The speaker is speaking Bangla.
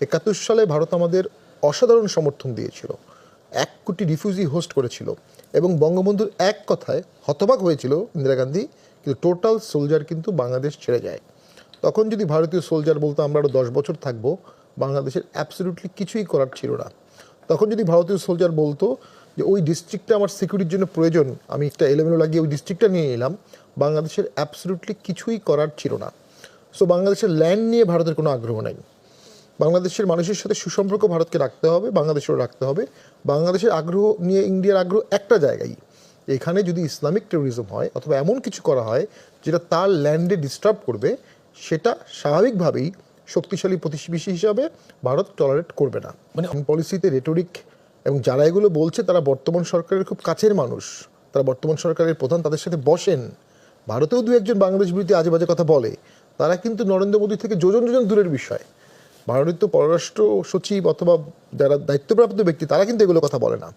71 সালে ভারত আমাদের অসাধারণ সমর্থন দিয়েছিল, 1 কোটি রিফিউজি হোস্ট করেছিল এবং বঙ্গবন্ধুর এক কথায় হতবাক হয়েছিল ইন্দিরা গান্ধী, কিন্তু টোটাল সোলজার কিন্তু বাংলাদেশ ছেড়ে যায়। তখন যদি ভারতীয় সোলজার বলতো আমরা আরও 10 বছর থাকবো, বাংলাদেশের অ্যাবসলিউটলি কিছুই করার ছিল না। তখন যদি ভারতীয় সোলজার বলতো যে ওই ডিস্ট্রিক্টটা আমার সিকিউরিটির জন্য প্রয়োজন, আমি একটা এলোমেলো লাগিয়ে ওই ডিস্ট্রিক্টটা নিয়ে এলাম, বাংলাদেশের অ্যাবসলিউটলি কিছুই করার ছিল না। সো বাংলাদেশের ল্যান্ড নিয়ে ভারতের কোনো আগ্রহ নাই। বাংলাদেশের মানুষের সাথে সুসম্পর্ক ভারতকে রাখতে হবে, বাংলাদেশেরও রাখতে হবে। বাংলাদেশের আগ্রহ নিয়ে ইন্ডিয়ার আগ্রহ একটা জায়গায়, এখানে যদি ইসলামিক টেরোরিজম হয় অথবা এমন কিছু করা হয় যেটা তার ল্যান্ডে ডিস্টার্ব করবে, সেটা স্বাভাবিকভাবেই শক্তিশালী প্রতিবেশী হিসাবে ভারত টলারেট করবে না। মানে পলিসিতে রেটোরিক এবং যারা এগুলো বলছে তারা বর্তমান সরকারের খুব কাছের মানুষ, তারা বর্তমান সরকারের প্রধান, তাদের সাথে বসেন। ভারতেও দু একজন বাংলাদেশ বিরোধী আজে বাজে কথা বলে, তারা কিন্তু নরেন্দ্র মোদী থেকে যোজন যোজন দূরের বিষয়। ভারতীয় পররাষ্ট্র সচিব অথবা যারা দায়িত্বপ্রাপ্ত ব্যক্তি তারা কিন্তু এগুলো কথা বলে না।